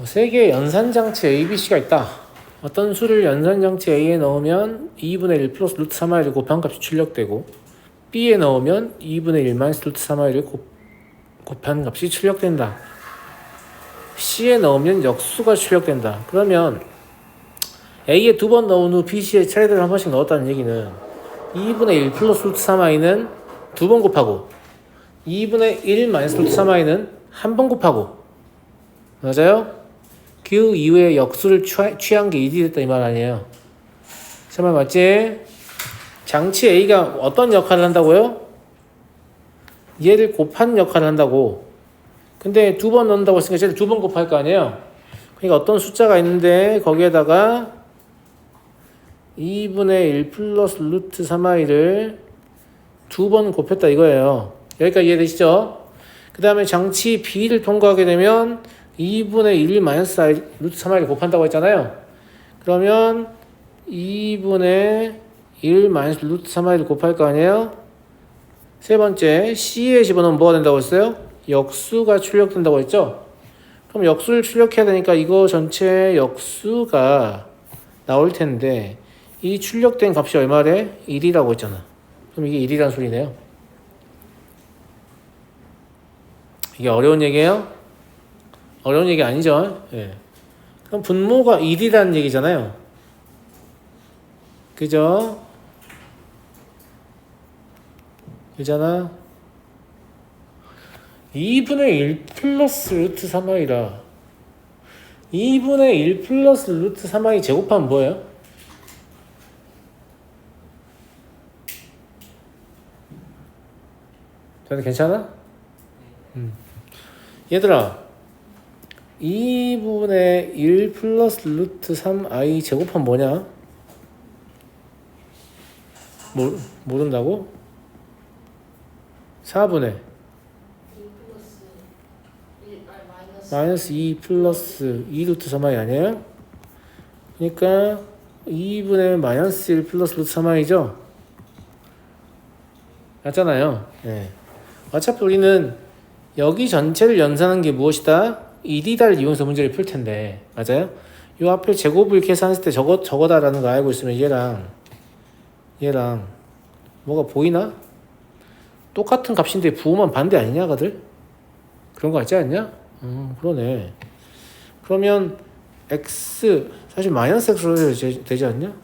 세 개의 연산장치 ABC가 있다. 어떤 수를 연산장치 A에 넣으면 2분의 1 플러스 루트 3i를 곱한 값이 출력되고 B에 넣으면 2분의 1 마이너스 루트 3i를 곱한 값이 출력된다. C에 넣으면 역수가 출력된다. 그러면 A에 두 번 넣은 후 B, C에 차례대로 한 번씩 넣었다는 얘기는 2분의 1 플러스 루트 3i는 두 번 곱하고 2분의 1 마이너스 루트 3i는 한 번 곱하고, 맞아요? 그 이후에 역수를 취한 게 1이 됐다 이 말 아니에요. 그 말 맞지? 장치 A가 어떤 역할을 한다고요? 얘를 곱하는 역할을 한다고. 근데 두 번 넣는다고 했으니까 쟤를 두 번 곱할 거 아니에요? 그러니까 어떤 숫자가 있는데 거기에다가 2분의 1 플러스 루트 3i를 두 번 곱했다 이거예요. 여기까지 이해되시죠? 그 다음에 장치 B를 통과하게 되면 2분의 1 마이너스 루트 3i를 곱한다고 했잖아요. 그러면 2분의 1 마이너스 루트 3i를 곱할 거 아니에요? 세 번째, C에 집어넣으면 뭐가 된다고 했어요? 역수가 출력된다고 했죠? 그럼 역수를 출력해야 되니까 이거 전체 역수가 나올 텐데 이 출력된 값이 얼마래? 1이라고 했잖아. 그럼 이게 1이란 소리네요. 이게 어려운 얘기예요? 어려운 얘기 아니죠? 예. 그럼 분모가 1이라는 얘기잖아요. 그죠? 그잖아? 2분의 1 플러스 루트 3i라 2분의 1 플러스 루트 3i 제곱하면 뭐예요? 다들 괜찮아? 얘들아 2분의 1 플러스 루트 3i 제곱하면 뭐냐? 모른다고? 4분의 마이너스 2 플러스 2 루트 3i 아니에요? 그러니까 2분의 마이너스 1 플러스 루트 3i죠? 맞잖아요. 네. 어차피 우리는 여기 전체를 연산한 게 무엇이다? 1이다를 이용해서 문제를 풀 텐데, 맞아요? 이 앞에 제곱을 계산했을 때 저거다라는 거 알고 있으면 얘랑 뭐가 보이나? 똑같은 값인데 부호만 반대 아니냐, 가들? 그런 거 같지 않냐? 그러네. 그러면 x 사실 마이너스 x로 되지 않냐?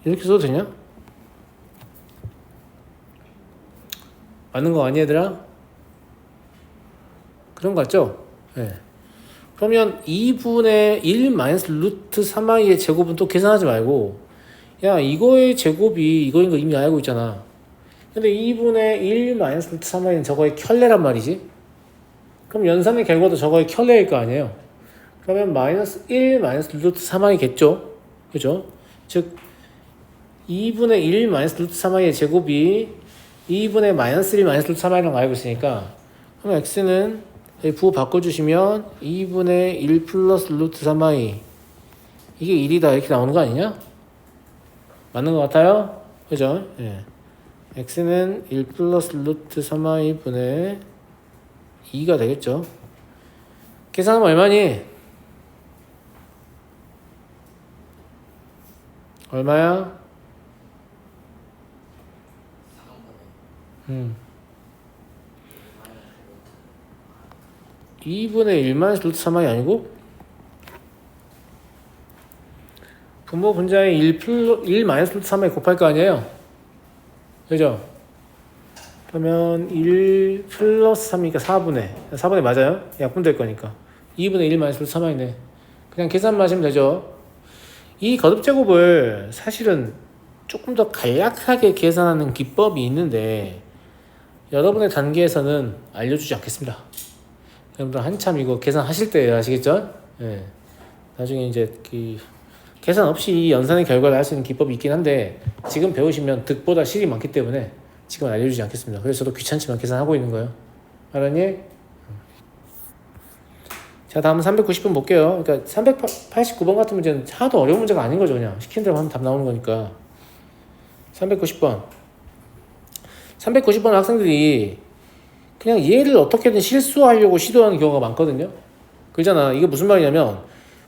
이렇게 써도 되냐? 맞는 거 아니 얘들아? 그런 거 같죠? 네. 그러면 2분의 1 마이너스 루트 3i의 제곱은 또 계산하지 말고, 야 이거의 제곱이 이거인 거 이미 알고 있잖아. 근데 2분의 1 마이너스 루트 3i는 저거의 켤레란 말이지. 그럼 연산의 결과도 저거의 켤레일 거 아니에요. 그러면 마이너스 1 마이너스 루트 3i겠죠? 그죠? 즉 2분의 1 마이너스 루트 3i의 제곱이 2분의 마이너스 1 마이너스 루트 3i라는 거 알고 있으니까, 그럼 x는 부호 바꿔주시면 2분의 1 플러스 루트 3i 이게 1이다 이렇게 나오는 거 아니냐? 맞는 것 같아요? 그죠? 예. x는 1 플러스 루트 3i 분의 2가 되겠죠? 계산하면 얼마니? 얼마야? 2분의 1 마이너스 루트 3i 아니고? 분모 분자에 1 마이너스 루트 3i 곱할 거 아니에요? 그죠? 그러면 1 플러스 3이니까 4분의 맞아요? 약분될 거니까 2분의 1 마이너스 루트 3i네. 그냥 계산만 하시면 되죠. 이 거듭제곱을 사실은 조금 더 간략하게 계산하는 기법이 있는데 여러분의 단계에서는 알려주지 않겠습니다. 여러분들 한참 이거 계산하실 때 아시겠죠? 예. 나중에 이제 계산 없이 이 연산의 결과를 할 수 있는 기법이 있긴 한데 지금 배우시면 득보다 실이 많기 때문에 지금 알려주지 않겠습니다. 그래서 저도 귀찮지만 계산하고 있는 거예요. 알았니? 자, 다음 390번 볼게요. 그러니까 389번 같은 문제는 하나도 어려운 문제가 아닌 거죠. 그냥 시키는 대로 하면 답 나오는 거니까. 390번 학생들이 그냥 얘를 어떻게든 실수하려고 시도하는 경우가 많거든요. 그잖아. 이게 무슨 말이냐면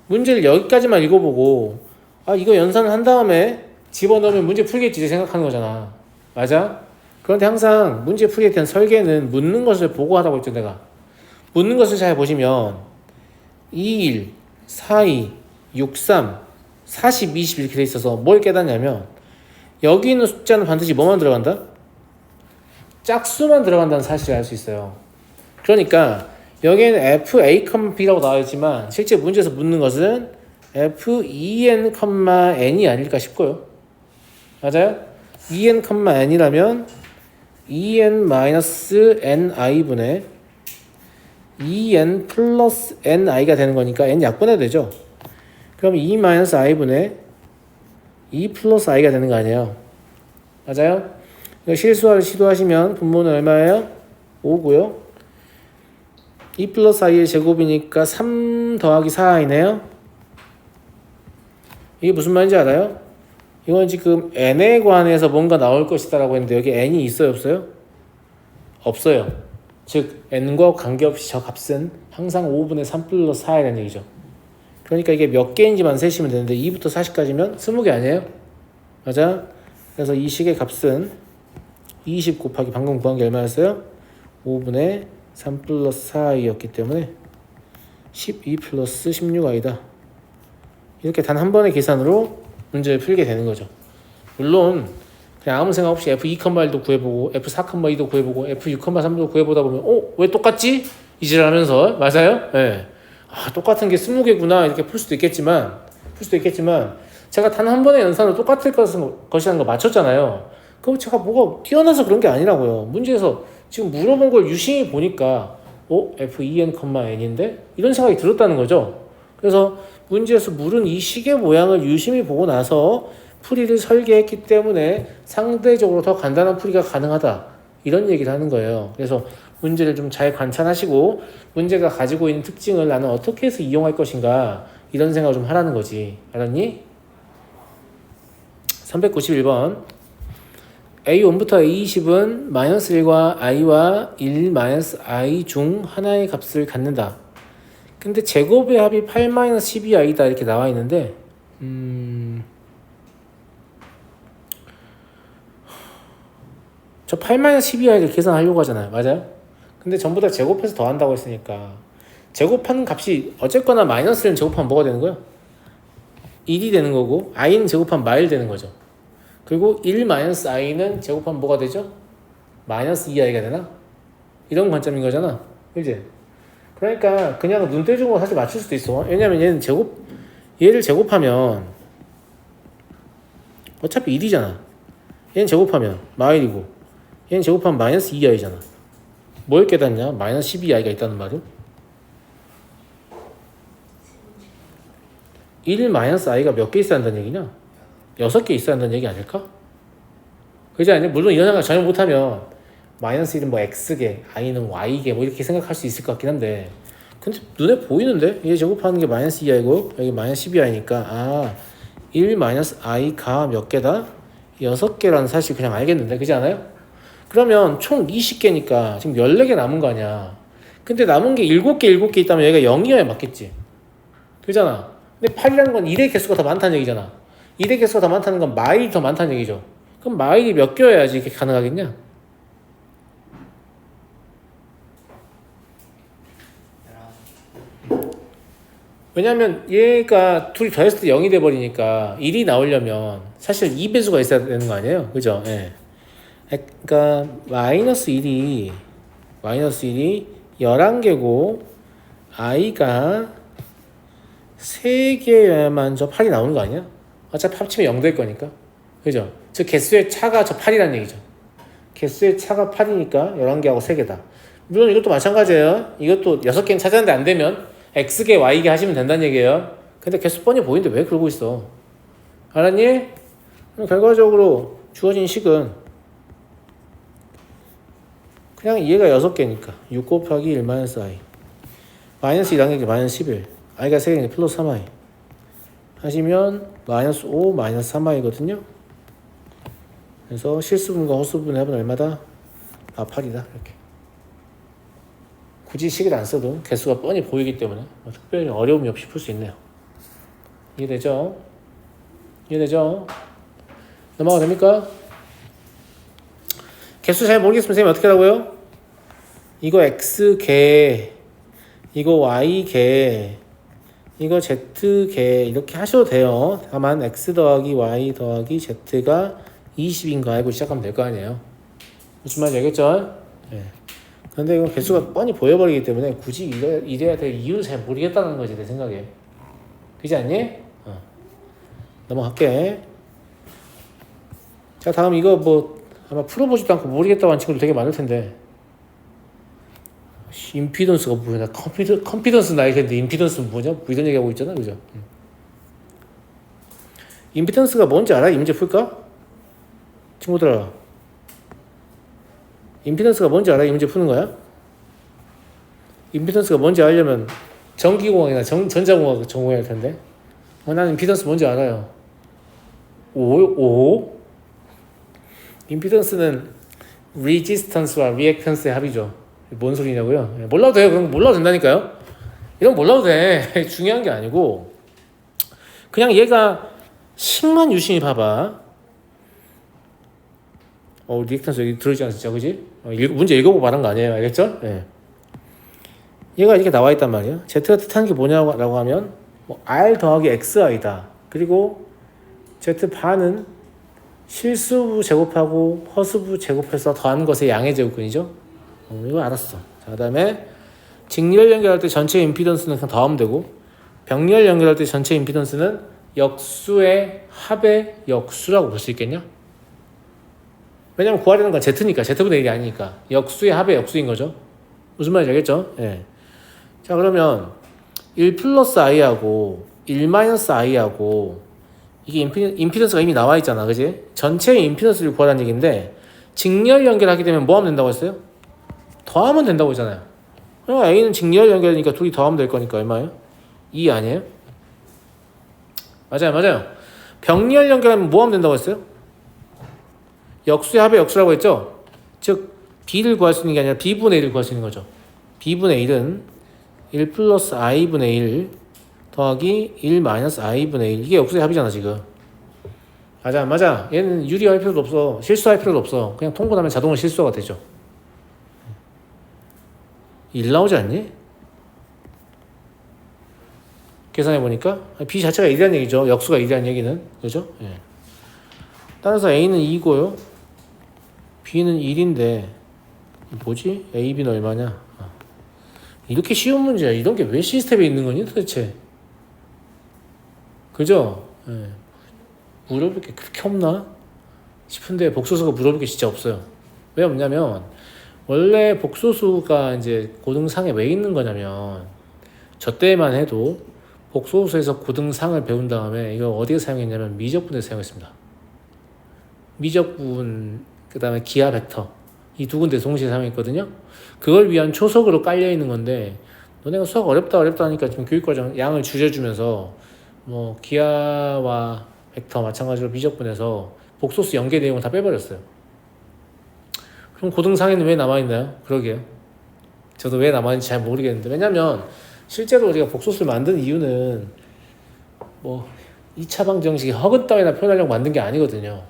문제를 여기까지만 읽어보고 아 이거 연산을 한 다음에 집어넣으면 문제 풀겠지 생각하는 거잖아. 맞아? 그런데 항상 문제 풀이에 대한 설계는 묻는 것을 보고 하라고 했죠 내가. 묻는 것을 잘 보시면 21, 42, 63, 40, 20 이렇게 돼 있어서 뭘 깨닫냐면 여기 있는 숫자는 반드시 뭐만 들어간다? 짝수만 들어간다는 사실을 알 수 있어요. 그러니까 여기에는 FA,B라고 나와 있지만 실제 문제에서 묻는 것은 FEN,N이 아닐까 싶고요. 맞아요? EN,N이라면 EN-NI분의 EN 플러스 NI가 되는 거니까 N 약분해도 되죠. 그럼 E-I분의 E 플러스 I가 되는 거 아니에요. 맞아요? 실수를 시도하시면 분모는 얼마예요? 5고요. E 플러스 I의 제곱이니까 3 더하기 4I네요. 이게 무슨 말인지 알아요? 이건 지금 N에 관해서 뭔가 나올 것이다 라고 했는데 여기 N이 있어요 없어요? 없어요. 즉 N과 관계없이 저 값은 항상 5분의 3 플러스 4이라는 얘기죠. 그러니까 이게 몇 개인지만 세시면 되는데 2부터 40까지면 20개 아니에요? 맞아? 그래서 이 식의 값은 20 곱하기 방금 구한 게 얼마였어요? 5분의 3 플러스 4i였기 때문에 12 플러스 16i다. 이렇게 단 한 번의 계산으로 문제를 풀게 되는 거죠. 물론 그냥 아무 생각 없이 F2,1도 구해보고 F4,2도 구해보고 F6,3도 구해보다 보면 왜 똑같지? 이질하면서 맞아요? 네. 아 똑같은 게 20개구나 이렇게 풀 수도 있겠지만 제가 단 한 번의 연산으로 똑같을 것이라는 거 맞췄잖아요. 그럼 제가 뭐가 뛰어나서 그런 게 아니라고요. 문제에서 지금 물어본 걸 유심히 보니까 FEN,N인데? 이런 생각이 들었다는 거죠. 그래서 문제에서 물은 이 식의 모양을 유심히 보고 나서 풀이를 설계했기 때문에 상대적으로 더 간단한 풀이가 가능하다. 이런 얘기를 하는 거예요. 그래서 문제를 좀 잘 관찰하시고 문제가 가지고 있는 특징을 나는 어떻게 해서 이용할 것인가 이런 생각을 좀 하라는 거지. 알았니? 391번 A1부터 A20은 마이너스 1과 i와 1 마이너스 i 중 하나의 값을 갖는다. 근데 제곱의 합이 8 마이너스 12i다 이렇게 나와 있는데 저 8 마이너스 12i를 계산하려고 하잖아요. 맞아요? 근데 전부 다 제곱해서 더한다고 했으니까 제곱하는 값이 어쨌거나 마이너스는 제곱하면 뭐가 되는 거야? 1이 되는 거고 i는 제곱하면 마일 되는 거죠. 그리고 1 마이너스 i는 제곱하면 뭐가 되죠? 마이너스 2i가 되나? 이런 관점인 거잖아. 그지? 그러니까 그냥 눈대중으로 사실 맞출 수도 있어. 왜냐면 얘를 제곱하면 어차피 1이잖아. 얘는 제곱하면 마일이고 얘는 제곱하면 마이너스 2i잖아. 뭘 깨닫냐? 마이너스 12i가 있다는 말은 1 마이너스 i가 몇 개 있어야 한다는 얘기냐? 6개 있어야 한다는 얘기 아닐까? 그지 아니야? 물론 이런 생각 전혀 못하면 마이너스 1은 뭐 x개, i는 y개 뭐 이렇게 생각할 수 있을 것 같긴 한데 근데 눈에 보이는데? 얘 제곱하는 게 마이너스 2i고 여기 마이너스 12i니까 1 마이너스 i가 몇 개다? 6개라는 사실 그냥 알겠는데 그지 않아요? 그러면 총 20개니까 지금 14개 남은 거 아니야. 근데 남은 게 7개 있다면 얘가 0이어야 맞겠지. 그잖아. 근데 8이라는 건 1의 개수가 더 많다는 얘기잖아. 1의 개수가 더 많다는 건 마일이 더 많다는 얘기죠. 그럼 마일이 몇 개여야지 이렇게 가능하겠냐? 왜냐면 얘가 둘이 더했을 때 0이 돼버리니까 1이 나오려면 사실 2배수가 있어야 되는 거 아니에요? 그죠? 예. 그러니까 마이너스 1이 11개고 i가 3개여야만 저 8이 나오는 거 아니야? 어차피 합치면 0 될 거니까. 그죠? 즉 개수의 차가 저 8이라는 얘기죠. 개수의 차가 8이니까 11개하고 3개다. 물론 이것도 마찬가지예요. 이것도 6개는 찾았는데 안 되면 x개, y개 하시면 된다는 얘기예요. 근데 개수 뻔히 보이는데 왜 그러고 있어? 알았니? 결과적으로 주어진 식은 그냥 얘가 6개니까 6 곱하기 1 마이너스 i 마이너스 1단계가 마이너스 11 i가 3개니까 플러스 3i 하시면 마이너스 5 마이너스 3i거든요. 그래서 실수분과 호수분의 합은 얼마다? 8이다 이렇게. 굳이 식을 안 써도 개수가 뻔히 보이기 때문에 뭐 특별히 어려움이 없이 풀 수 있네요. 이해되죠? 이해되죠? 넘어가 됩니까? 개수 잘 모르겠으면 선생님 어떻게 하라고요? 이거 X개, 이거 Y개, 이거 Z개 이렇게 하셔도 돼요. 다만 X 더하기 Y 더하기 Z가 20인 거 알고 시작하면 될 거 아니에요. 무슨 말인지 알겠죠? 네. 근데 이건 개수가 뻔히 보여버리기 때문에 굳이 이래야 될 이유를 잘 모르겠다는 거지 내 생각에. 그렇지 않니? 넘어갈게. 자 다음 이거 뭐 아마 풀어보지도 않고 모르겠다고 하는 친구들 되게 많을 텐데 임피던스가 뭐야? 컨피던스 나이겠는데 임피던스는 뭐냐? 뭐 이런 얘기하고 있잖아 그죠? 임피던스가 뭔지 알아? 이 문제 풀까? 친구들아 임피던스가 뭔지 알아? 이 문제 푸는 거야? 임피던스가 뭔지 알려면 전기공학이나 전자공학 전공해야 할 텐데 나는 임피던스 뭔지 알아요. 오? 임피던스는 레지스턴스와 리액턴스의 합이죠. 뭔 소리냐고요? 몰라도 돼요. 그럼 몰라도 된다니까요. 이런 몰라도 돼. 중요한 게 아니고 그냥 얘가 식만 유심히 봐봐. 리액턴스 여기 들어있지 않았죠? 그지? 문제 읽어보고 말한 거 아니에요. 알겠죠? 네. 얘가 이렇게 나와 있단 말이에요. Z가 뜻하는 게 뭐냐고 하면 뭐 R 더하기 XI다. 그리고 Z 반은 실수부 제곱하고 허수부 제곱해서 더한 것의 양의 제곱근이죠. 이거 알았어. 자, 그 다음에 직렬 연결할 때 전체 임피던스는 그냥 더하면 되고 병렬 연결할 때 전체 임피던스는 역수의 합의 역수라고 볼 수 있겠냐? 왜냐면 구하려는 건 Z니까 Z분의 1이 아니니까 역수의 합의 역수인 거죠. 무슨 말인지 알겠죠? 예. 자 그러면 1 플러스 i하고 1 마이너스 i하고 이게 임피던스가 이미 나와 있잖아 그지? 전체의 임피던스를 구하라는 얘기인데 직렬 연결하게 되면 뭐 하면 된다고 했어요? 더하면 된다고 했잖아요. A는 직렬 연결이니까 둘이 더하면 될 거니까 얼마예요? 2 아니에요? 맞아요. 병렬 연결하면 뭐 하면 된다고 했어요? 역수의 합의 역수라고 했죠? 즉 B를 구할 수 있는 게 아니라 B분의 1을 구할 수 있는 거죠. B분의 1은 1 플러스 I분의 1 더하기 1 마이너스 I분의 1 이게 역수의 합이잖아 지금. 맞아. 얘는 유리할 필요도 없어. 실수할 필요도 없어. 그냥 통분하면 자동으로 실수가 되죠. 1 나오지 않니? 계산해보니까 B 자체가 1이라는 얘기죠. 역수가 1이라는 얘기는. 그죠? 예. 따라서 A는 2고요. B는 1인데 뭐지? A, B는 얼마냐? 이렇게 쉬운 문제야. 이런 게 왜 시스템에 있는 거니 도대체? 그죠? 예. 물어볼 게 그렇게 없나? 싶은데 복소수가 물어볼 게 진짜 없어요. 왜 없냐면 원래 복소수가 이제 고등상에 왜 있는 거냐면 저 때만 해도 복소수에서 고등상을 배운 다음에 이거 어디에 사용했냐면 미적분에 사용했습니다. 미적분 그 다음에 기하 벡터 이 두 군데 동시에 사용했거든요. 그걸 위한 초석으로 깔려 있는 건데 너네가 수학 어렵다 하니까 지금 교육과정 양을 줄여주면서 뭐 기하와 벡터 마찬가지로 미적분에서 복소수 연계 내용을 다 빼버렸어요. 그럼 고등상에는 왜 남아있나요? 그러게요. 저도 왜 남아있는지 잘 모르겠는데 왜냐면 실제로 우리가 복소수를 만든 이유는 뭐 2차 방정식이 허근 따위나 표현하려고 만든 게 아니거든요.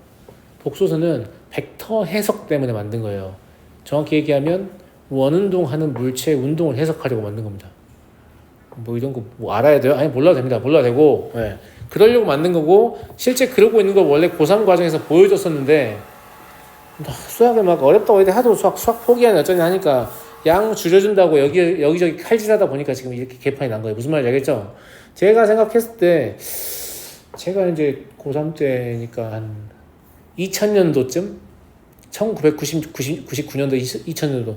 복소수는 벡터 해석 때문에 만든 거예요. 정확히 얘기하면 원운동하는 물체의 운동을 해석하려고 만든 겁니다. 뭐 이런 거 뭐 알아야 돼요? 아니 몰라도 됩니다. 몰라도 되고 네. 그러려고 만든 거고 실제 그러고 있는 걸 원래 고3 과정에서 보여줬었는데 수학을 막 어렵다고 해도 하도 수학 포기하냐 어쩌냐 하니까 양 줄여준다고 여기저기 칼질하다 보니까 지금 이렇게 개판이 난 거예요. 무슨 말인지 알겠죠? 제가 생각했을 때 제가 이제 고3 때니까 한 2000년도쯤 1999년도 2000년도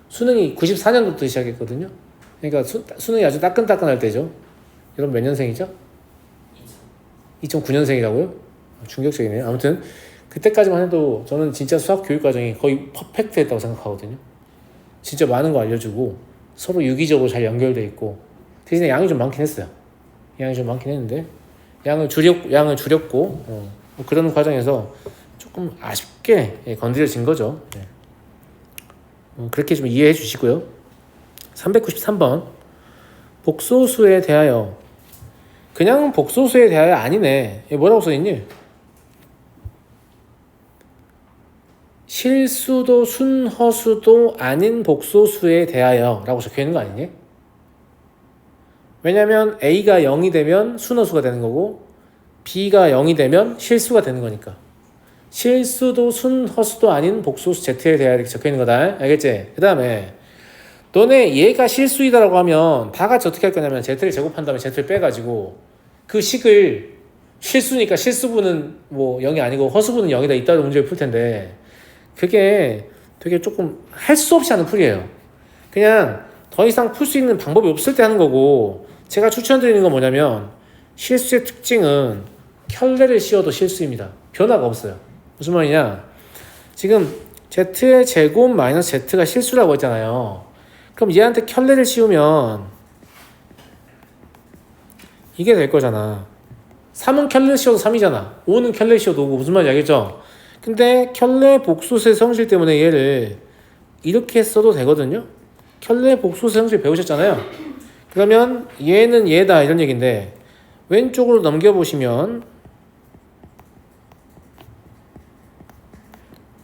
수능이 94년도부터 시작했거든요. 그러니까 수능이 아주 따끈따끈할 때죠. 여러분 몇 년생이죠? 2009년생이라고요? 충격적이네요. 아무튼 그때까지만 해도 저는 진짜 수학 교육 과정이 거의 퍼펙트했다고 생각하거든요. 진짜 많은 거 알려주고 서로 유기적으로 잘 연결돼 있고 대신에 양이 좀 많긴 했어요. 양이 좀 많긴 했는데 양을 줄였고 뭐 그런 과정에서 조금 아쉽게 건드려진 거죠. 네. 그렇게 좀 이해해 주시고요. 393번. 복소수에 대하여. 그냥 복소수에 대하여 아니네. 이게 뭐라고 써있니? 실수도 순허수도 아닌 복소수에 대하여 라고 적혀있는 거 아니니? 왜냐면 A가 0이 되면 순허수가 되는 거고 B가 0이 되면 실수가 되는 거니까. 실수도 순허수도 아닌 복소수 Z에 대하여 이렇게 적혀있는 거다. 알겠지? 그 다음에 너네 얘가 실수이다라고 하면 다 같이 어떻게 할 거냐면 Z를 제곱한 다음에 Z를 빼가지고 그 식을 실수니까 실수분은 뭐 0이 아니고 허수분은 0이다 이따로 문제를 풀 텐데 그게 되게 조금 할 수 없이 하는 풀이에요. 그냥 더 이상 풀 수 있는 방법이 없을 때 하는 거고 제가 추천드리는 건 뭐냐면 실수의 특징은 켤레를 씌워도 실수입니다. 변화가 없어요. 무슨 말이냐? 지금 Z의 제곱 마이너스 Z가 실수라고 했잖아요. 그럼 얘한테 켤레를 씌우면 이게 될 거잖아. 3은 켤레 씌워도 3이잖아. 5는 켤레 씌워도 5고 무슨 말인지 알겠죠? 근데 켤레 복소수의 성질 때문에 얘를 이렇게 써도 되거든요. 켤레 복소수의 성질 배우셨잖아요. 그러면 얘는 얘다 이런 얘기인데 왼쪽으로 넘겨보시면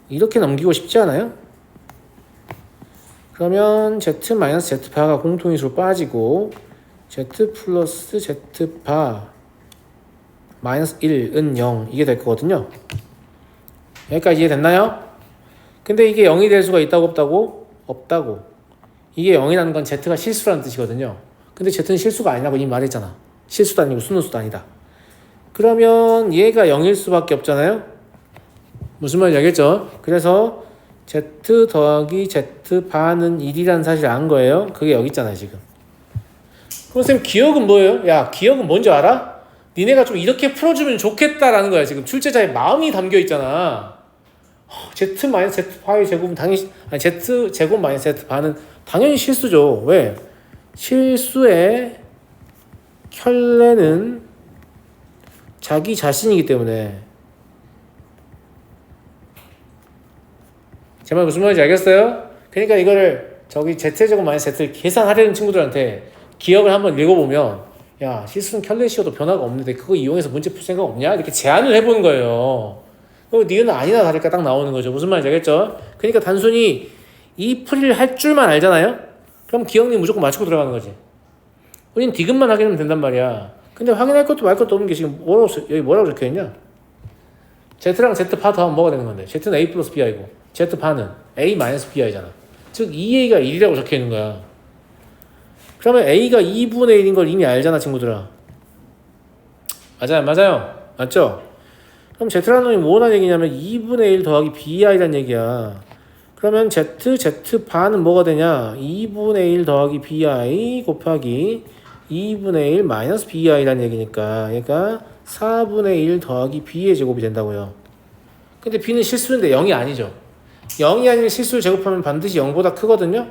이렇게 넘기고 싶지 않아요? 그러면 Z-Z바가 공통인수로 빠지고 Z 플러스 Z바 마이너스 1은 0 이게 될 거거든요. 여기까지 이해됐나요? 근데 이게 0이 될 수가 있다고 없다고? 없다고. 이게 0이라는 건 Z가 실수라는 뜻이거든요. 근데 Z는 실수가 아니라고 이미 말했잖아. 실수도 아니고 순수도 아니다. 그러면 얘가 0일 수밖에 없잖아요. 무슨 말인지 알겠죠? 그래서 Z 더하기 Z바는 1이라는 사실을 안 거예요. 그게 여기 있잖아요 지금. 그럼 쌤 기억은 뭐예요? 야 기억은 뭔지 알아? 니네가 좀 이렇게 풀어주면 좋겠다라는 거야. 지금 출제자의 마음이 담겨 있잖아. Z 마이너스 Z바의 제곱은 당연히 아니 Z 제곱 마이너스 Z바는 당연히 실수죠. 왜? 실수의 켤레는 자기 자신이기 때문에. 제 말 무슨 말인지 알겠어요? 그러니까 이거를 저기 Z제곱 마이너스 Z를 계산하려는 친구들한테 기억을 한번 읽어보면 야 실수는 켤레 씌워도 변화가 없는데 그거 이용해서 문제 풀 생각 없냐? 이렇게 제안을 해보는 거예요. 그리고 니은 아니나 다를까 딱 나오는 거죠. 무슨 말인지 알겠죠? 그러니까 단순히 이 풀이를 할 줄만 알잖아요? 그럼 기억력 무조건 맞추고 들어가는 거지. 우린 디귿만 확인하면 된단 말이야. 근데 확인할 것도 말 것도 없는 게 지금 여기 뭐라고 적혀있냐? Z랑 Z바 더하면 뭐가 되는 건데? Z는 A 플러스 BI고 Z바는 A 마이너스 BI잖아. 즉 2A가 1이라고 적혀있는 거야. 그러면 A가 2분의 1인 걸 이미 알잖아 친구들아. 맞아요? 맞죠? 그럼 Z라는 놈이 뭐라는 얘기냐면 2분의 1 더하기 BI란 얘기야. 그러면 Z바는 뭐가 되냐? 2분의 1 더하기 BI 곱하기 2분의 1 마이너스 BI란 얘기니까 얘가 4분의 1 더하기 B의 제곱이 된다고요. 근데 B는 실수인데 0이 아니죠. 0이 아닌 실수를 제곱하면 반드시 0보다 크거든요.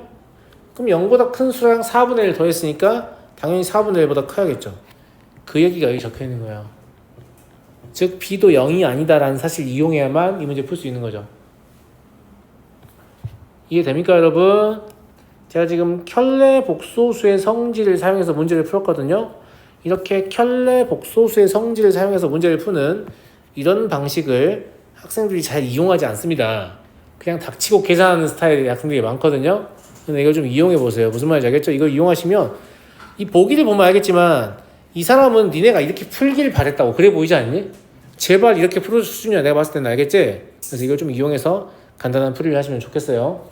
그럼 0보다 큰 수랑 4분의 1 더했으니까 당연히 4분의 1보다 커야겠죠. 그 얘기가 여기 적혀있는 거예요. 즉 B도 0이 아니다라는 사실을 이용해야만 이 문제 풀 수 있는 거죠. 이해됩니까 여러분? 제가 지금 켤레 복소수의 성질을 사용해서 문제를 풀었거든요. 이렇게 켤레 복소수의 성질을 사용해서 문제를 푸는 이런 방식을 학생들이 잘 이용하지 않습니다. 그냥 닥치고 계산하는 스타일의 학생들이 많거든요. 근데 이걸 좀 이용해 보세요. 무슨 말인지 알겠죠? 이걸 이용하시면 이 보기를 보면 알겠지만 이 사람은 니네가 이렇게 풀길 바랬다고 그래 보이지 않니? 제발 이렇게 풀어줄 수준이야 내가 봤을 때는. 알겠지? 그래서 이걸 좀 이용해서 간단한 풀이를 하시면 좋겠어요.